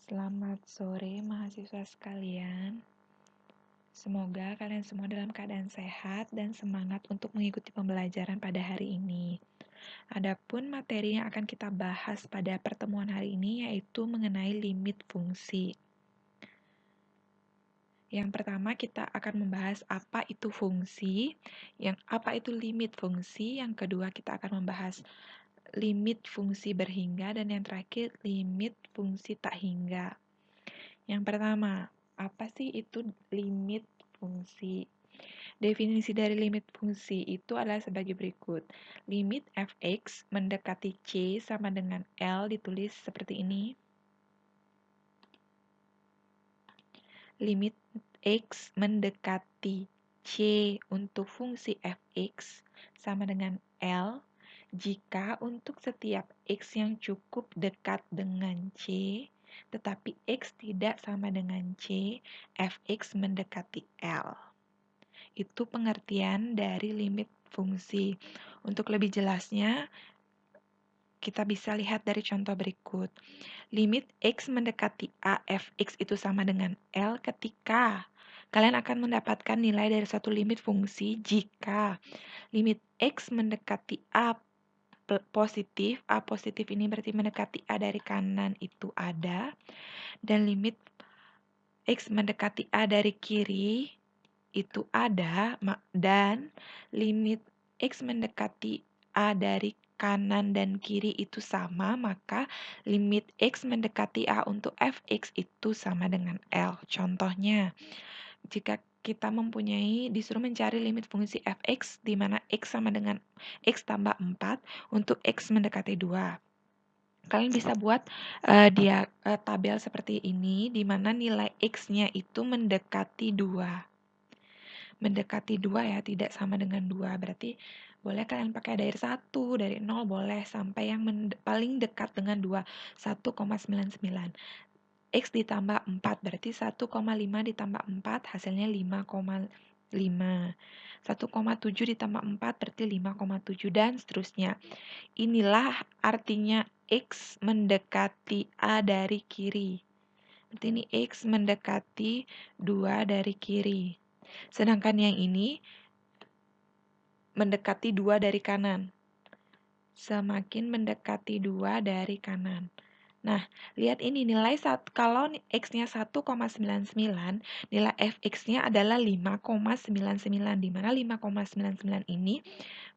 Selamat sore mahasiswa sekalian. Semoga kalian semua dalam keadaan sehat dan semangat untuk mengikuti pembelajaran pada hari ini. Adapun materi yang akan kita bahas pada pertemuan hari ini yaitu mengenai limit fungsi. Yang pertama kita akan membahas apa itu fungsi, apa itu limit fungsi, yang kedua kita akan membahas limit fungsi berhingga, dan yang terakhir limit fungsi tak hingga. Yang pertama, apa sih itu limit fungsi? Definisi dari limit fungsi itu adalah sebagai berikut. Limit f(x) mendekati c sama dengan L ditulis seperti ini. Limit x mendekati c untuk fungsi f(x) sama dengan L jika untuk setiap x yang cukup dekat dengan c tetapi x tidak sama dengan c, f(x) mendekati L. Itu pengertian dari limit fungsi. Untuk lebih jelasnya, kita bisa lihat dari contoh berikut. Limit x mendekati a f(x) itu sama dengan L ketika kalian akan mendapatkan nilai dari suatu limit fungsi jika limit x mendekati a positif, a positif ini berarti mendekati a dari kanan itu ada, dan limit x mendekati a dari kiri itu ada, dan limit x mendekati a dari kanan dan kiri itu sama, maka limit x mendekati a untuk f(x) itu sama dengan L. Contohnya, jika kita disuruh mencari limit fungsi f(x) di mana x sama dengan x tambah 4 untuk x mendekati 2. Kalian bisa buat tabel seperti ini, di mana nilai x-nya itu mendekati 2. Mendekati 2 ya, tidak sama dengan 2. Berarti boleh kalian pakai dari 1, dari 0 boleh, sampai yang paling dekat dengan 2, 1,99. X ditambah 4, berarti 1,5 ditambah 4, hasilnya 5,5. 1,7 ditambah 4, berarti 5,7, dan seterusnya. Inilah artinya X mendekati A dari kiri. Berarti ini X mendekati 2 dari kiri. Sedangkan yang ini mendekati 2 dari kanan. Semakin mendekati 2 dari kanan. Nah, lihat ini nilai kalau X-nya 1,99, nilai f(x)-nya adalah 5,99, di mana 5,99 ini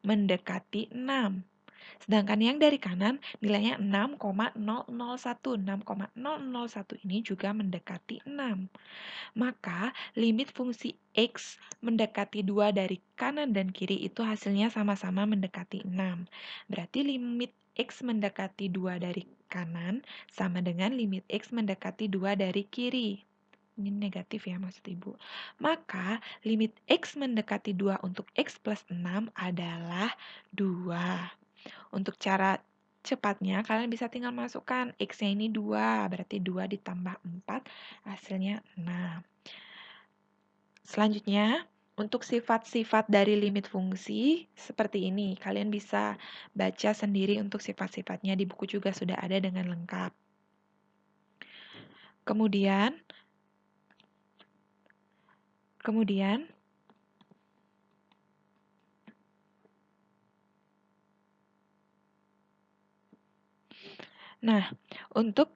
mendekati 6. Sedangkan yang dari kanan nilainya 6,001. 6,001 ini juga mendekati 6. Maka limit fungsi X mendekati 2 dari kanan dan kiri itu hasilnya sama-sama mendekati 6. Berarti limit X mendekati 2 dari kanan sama dengan limit X mendekati 2 dari kiri. Ini negatif ya maksud ibu. Maka limit X mendekati 2 untuk X plus 6 adalah 2. Untuk cara cepatnya, kalian bisa tinggal masukkan X-nya ini 2, berarti 2 ditambah 4, hasilnya 6. Selanjutnya, untuk sifat-sifat dari limit fungsi, seperti ini. Kalian bisa baca sendiri untuk sifat-sifatnya, di buku juga sudah ada dengan lengkap. Kemudian, nah, untuk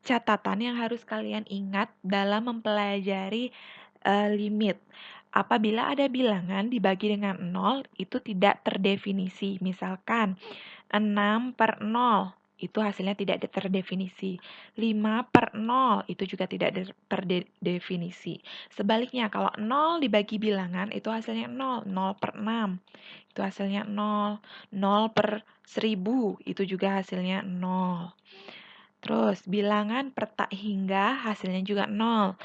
catatan yang harus kalian ingat dalam mempelajari limit. Apabila ada bilangan dibagi dengan 0, itu tidak terdefinisi. Misalkan 6/0, itu hasilnya tidak terdefinisi. 5/0, itu juga tidak terdefinisi. Sebaliknya, kalau 0 dibagi bilangan, itu hasilnya 0. 0/6, itu hasilnya 0. 0/1000, itu juga hasilnya 0. Terus, bilangan per tak hingga, hasilnya juga 0.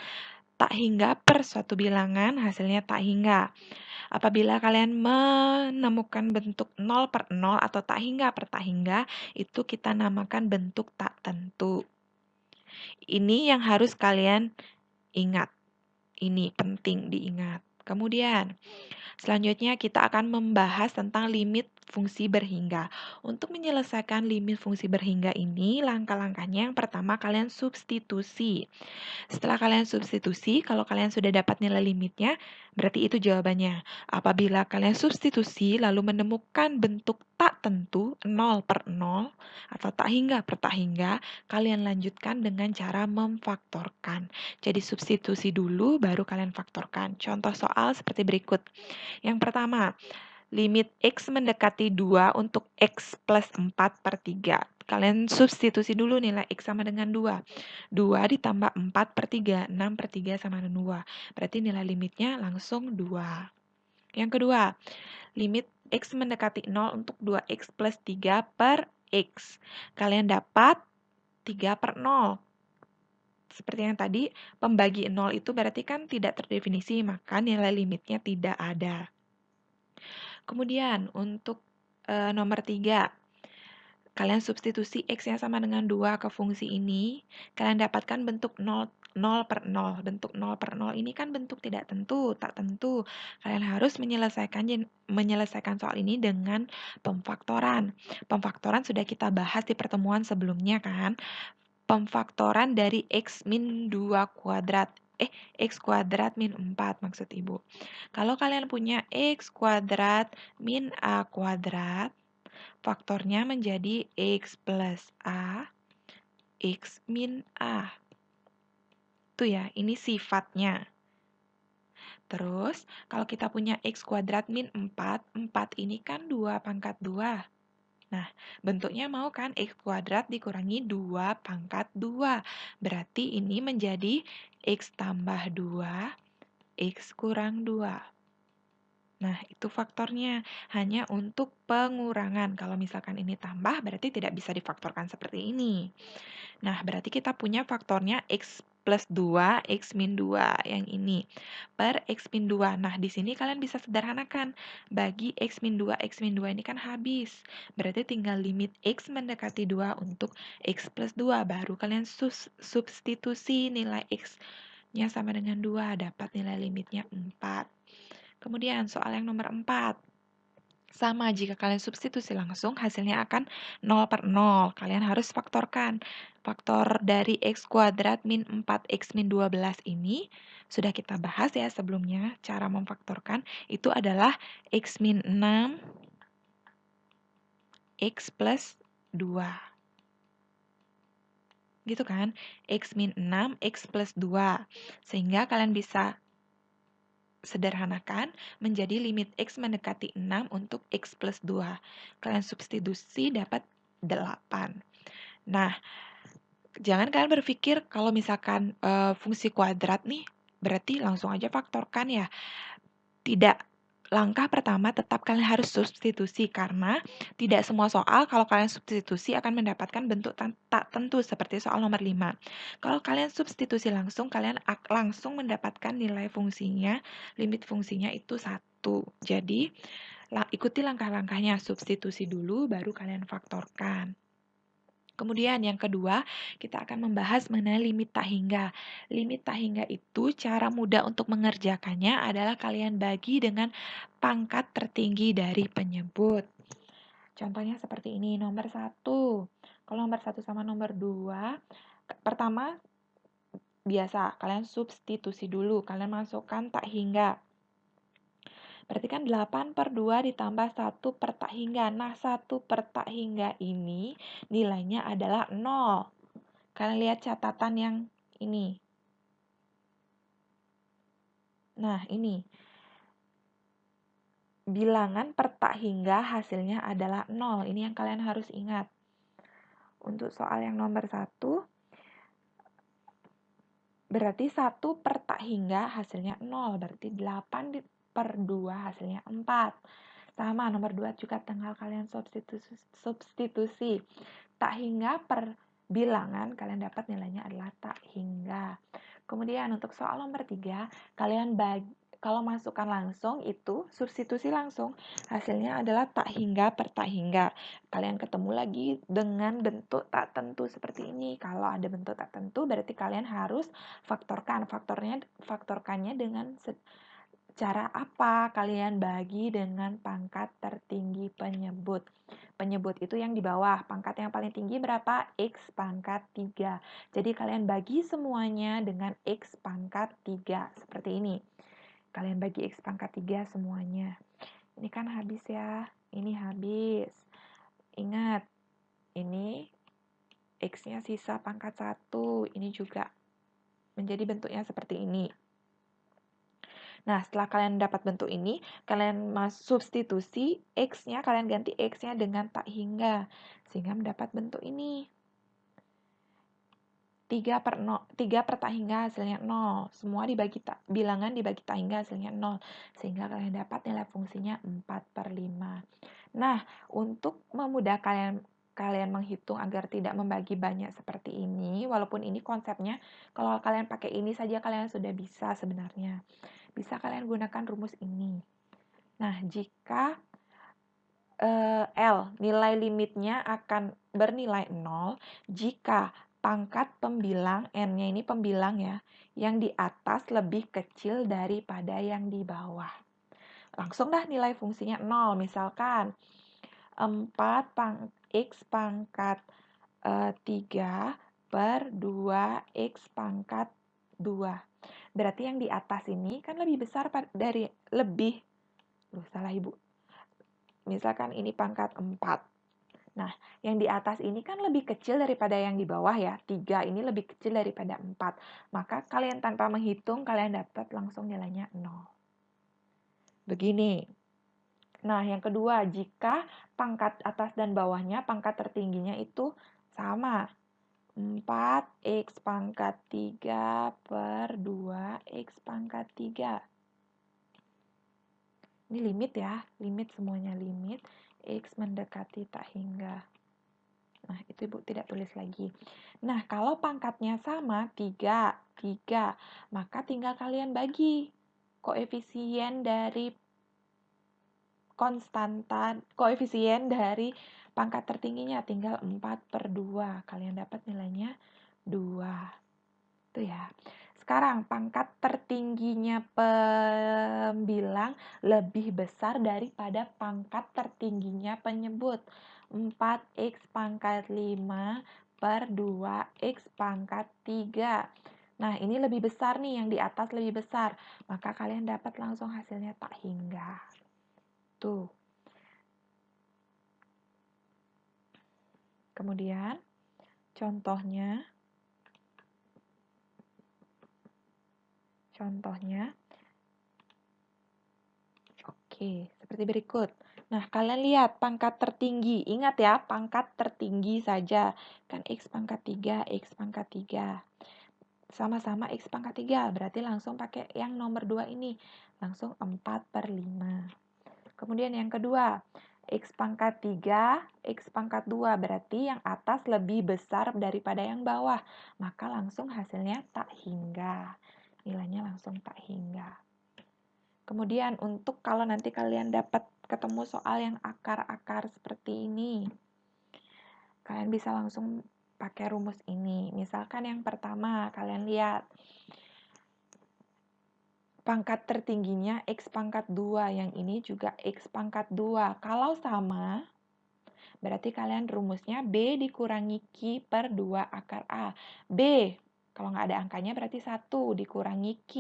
Tak hingga per suatu bilangan, hasilnya tak hingga. Apabila kalian menemukan bentuk 0/0 atau tak hingga per tak hingga, itu kita namakan bentuk tak tentu. Ini yang harus kalian ingat. Ini penting diingat. Kemudian, Selanjutnya kita akan membahas tentang limit fungsi berhingga. Untuk menyelesaikan limit fungsi berhingga ini, langkah-langkahnya yang pertama kalian substitusi. Setelah kalian substitusi, kalau kalian sudah dapat nilai limitnya, berarti itu jawabannya. Apabila kalian substitusi lalu menemukan bentuk tak tentu 0 per 0 atau tak hingga per tak hingga, kalian lanjutkan dengan cara memfaktorkan. Jadi substitusi dulu baru kalian faktorkan. Contoh soal seperti berikut. Yang pertama, limit X mendekati 2 untuk X plus 4 per 3. Kalian substitusi dulu nilai X sama dengan 2. 2 ditambah 4 per 3, 6 per 3 sama dengan 2. Berarti nilai limitnya langsung 2. Yang kedua, limit X mendekati 0 untuk 2X plus 3 per X. Kalian dapat 3 per 0. Seperti yang tadi, pembagi 0 itu berarti kan tidak terdefinisi, maka nilai limitnya tidak ada. Kemudian untuk nomor 3, kalian substitusi X yang sama dengan 2 ke fungsi ini, kalian dapatkan bentuk 0 per 0. Bentuk 0 per 0 ini kan bentuk tidak tentu, tak tentu. Kalian harus menyelesaikan soal ini dengan pemfaktoran. Pemfaktoran sudah kita bahas di pertemuan sebelumnya kan. Pemfaktoran dari X min 2 kuadrat. X kuadrat min 4 maksud Ibu. Kalau kalian punya X kuadrat min A kuadrat, faktornya menjadi X plus A, X min A. Itu ya, ini sifatnya. Terus, kalau kita punya X kuadrat min 4, 4 ini kan 2 pangkat 2. Nah, bentuknya mau kan X kuadrat dikurangi 2 pangkat 2. Berarti ini menjadi X tambah 2, X kurang 2. Nah, itu faktornya hanya untuk pengurangan. Kalau misalkan ini tambah, berarti tidak bisa difaktorkan seperti ini. Nah, berarti kita punya faktornya X plus 2, X min 2 yang ini per X min 2. Nah, di sini kalian bisa sederhanakan. Bagi X min 2, X min 2 ini kan habis. Berarti tinggal limit X mendekati 2 untuk X plus 2. Baru kalian substitusi nilai X-nya sama dengan 2. Dapat nilai limitnya 4. Kemudian soal yang nomor 4. Sama, jika kalian substitusi langsung, hasilnya akan 0 per 0. Kalian harus faktorkan. Faktor dari X kuadrat min 4X min 12 ini, sudah kita bahas ya sebelumnya, cara memfaktorkan, itu adalah X min 6, X plus 2. Gitu kan? X min 6, X plus 2. Sehingga kalian bisa sederhanakan menjadi limit X mendekati 6 untuk X plus 2. Kalian substitusi dapat 8. Nah, jangan kalian berpikir kalau misalkan fungsi kuadrat nih, berarti langsung aja faktorkan ya. Tidak. Langkah pertama tetap kalian harus substitusi karena tidak semua soal kalau kalian substitusi akan mendapatkan bentuk tak tentu seperti soal nomor 5. Kalau kalian substitusi langsung, kalian langsung mendapatkan nilai fungsinya, limit fungsinya itu 1. Jadi, ikuti langkah-langkahnya, substitusi dulu baru kalian faktorkan. Kemudian yang kedua, kita akan membahas mengenai limit tak hingga. Limit tak hingga itu cara mudah untuk mengerjakannya adalah kalian bagi dengan pangkat tertinggi dari penyebut. Contohnya seperti ini, nomor 1. Kalau nomor 1 sama nomor 2, pertama biasa, kalian substitusi dulu, kalian masukkan tak hingga. Berarti kan 8 per 2 ditambah 1 per tak hingga. Nah, 1 per tak hingga ini nilainya adalah 0. Kalian lihat catatan yang ini. Nah, ini. Bilangan per tak hingga hasilnya adalah 0. Ini yang kalian harus ingat. Untuk soal yang nomor 1, berarti 1 per tak hingga hasilnya 0. Berarti 8 per 2 hasilnya 4. Sama, nomor 2 juga tinggal kalian substitusi. Tak hingga per bilangan, kalian dapat nilainya adalah tak hingga. Kemudian untuk soal nomor 3, kalian kalau masukkan langsung itu substitusi langsung, hasilnya adalah tak hingga per tak hingga. Kalian ketemu lagi dengan bentuk tak tentu seperti ini. Kalau ada bentuk tak tentu berarti kalian harus faktorkannya dengan Cara apa kalian bagi dengan pangkat tertinggi penyebut? Penyebut itu yang di bawah, pangkat yang paling tinggi berapa? X pangkat 3. Jadi kalian bagi semuanya dengan X pangkat 3. Seperti ini. Kalian bagi X pangkat 3 semuanya. Ini kan habis ya, ini habis. Ingat, ini X-nya sisa pangkat 1. Ini juga menjadi bentuknya seperti ini. Nah, setelah kalian dapat bentuk ini, kalian substitusi X-nya, kalian ganti X-nya dengan tak hingga. Sehingga mendapat bentuk ini. 3 per tak hingga hasilnya 0. Semua bilangan dibagi tak hingga hasilnya 0. Sehingga kalian dapat nilai fungsinya 4/5. Nah, untuk memudahkan kalian menghitung agar tidak membagi banyak seperti ini, walaupun ini konsepnya, kalau kalian pakai ini saja kalian sudah bisa sebenarnya. Bisa kalian gunakan rumus ini. Nah, jika L, nilai limitnya akan bernilai 0 jika pangkat pembilang, N-nya ini pembilang ya, yang di atas lebih kecil daripada yang di bawah. Langsung dah nilai fungsinya 0, misalkan 4X pangkat 3 per 2X pangkat 2. Berarti yang di atas ini kan lebih besar dari lebih, salah ibu. Misalkan ini pangkat 4. Nah, yang di atas ini kan lebih kecil daripada yang di bawah ya. 3 ini lebih kecil daripada 4. Maka kalian tanpa menghitung, kalian dapat langsung nilainya 0. Begini. Nah, yang kedua, jika pangkat atas dan bawahnya, pangkat tertingginya itu sama. 4X pangkat 3 per 2X pangkat 3. Ini limit ya, limit semuanya limit, X mendekati tak hingga. Nah, itu Ibu tidak tulis lagi. Nah, kalau pangkatnya sama, 3, maka tinggal kalian bagi koefisien dari koefisien dari pangkat tertingginya, tinggal 4/2. Kalian dapat nilainya 2. Itu ya. Sekarang pangkat tertingginya pembilang lebih besar daripada pangkat tertingginya penyebut. 4X pangkat 5 per 2X pangkat 3. Nah, ini lebih besar nih, yang di atas lebih besar. Maka kalian dapat langsung hasilnya tak hingga. Tuh. Kemudian, contohnya, oke, seperti berikut. Nah, kalian lihat pangkat tertinggi. Ingat ya, pangkat tertinggi saja. Kan X pangkat 3, X pangkat 3. Sama-sama X pangkat 3, berarti langsung pakai yang nomor 2 ini. Langsung 4/5. Kemudian yang kedua, X pangkat 3, X pangkat 2. Berarti yang atas lebih besar daripada yang bawah. Maka langsung hasilnya tak hingga. Nilainya langsung tak hingga. Kemudian untuk kalau nanti kalian dapat ketemu soal yang akar-akar seperti ini, kalian bisa langsung pakai rumus ini. Misalkan yang pertama, kalian lihat pangkat tertingginya X pangkat 2, yang ini juga X pangkat 2. Kalau sama, berarti kalian rumusnya B dikurangi Q per 2 akar A. B, kalau nggak ada angkanya berarti 1 dikurangi Q.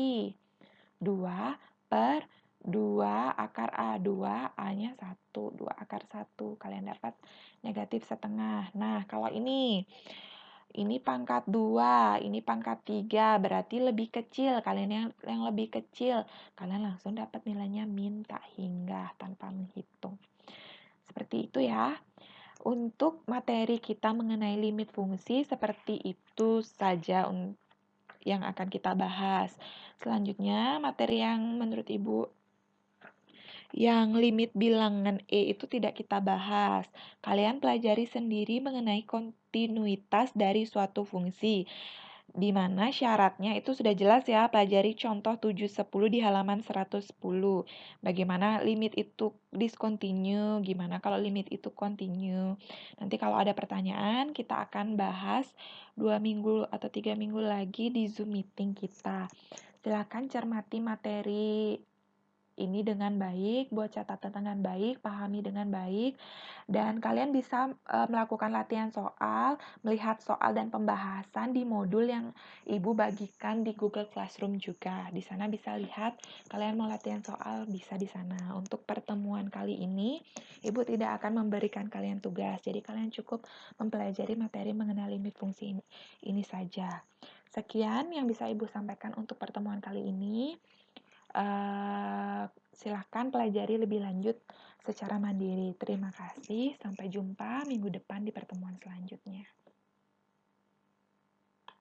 2 per 2 akar A. 2, A-nya 1. 2 akar 1. Kalian dapat negatif setengah. Nah, kalau ini pangkat 2, ini pangkat 3. Berarti lebih kecil. Kalian yang lebih kecil. Kalian langsung dapat nilainya min tak hingga tanpa menghitung. Seperti itu ya. Untuk materi kita mengenai limit fungsi, seperti itu saja yang akan kita bahas. Selanjutnya, materi yang menurut Ibu yang limit bilangan E itu tidak kita bahas. Kalian pelajari sendiri mengenai kontinuitas dari suatu fungsi. Di mana syaratnya itu sudah jelas ya, pelajari contoh 710 di halaman 110. Bagaimana limit itu discontinue, gimana kalau limit itu continue. Nanti kalau ada pertanyaan, kita akan bahas 2 minggu atau 3 minggu lagi di Zoom meeting kita. Silakan cermati materi ini dengan baik, buat catatan dengan baik, pahami dengan baik, dan kalian bisa melakukan latihan soal, melihat soal dan pembahasan di modul yang Ibu bagikan di Google Classroom juga. Di sana bisa lihat kalian mau latihan soal, bisa di sana. Untuk pertemuan kali ini, Ibu tidak akan memberikan kalian tugas, jadi kalian cukup mempelajari materi mengenal limit fungsi ini saja. Sekian yang bisa Ibu sampaikan untuk pertemuan kali ini. Silahkan pelajari lebih lanjut secara mandiri. Terima kasih. Sampai jumpa minggu depan di pertemuan selanjutnya.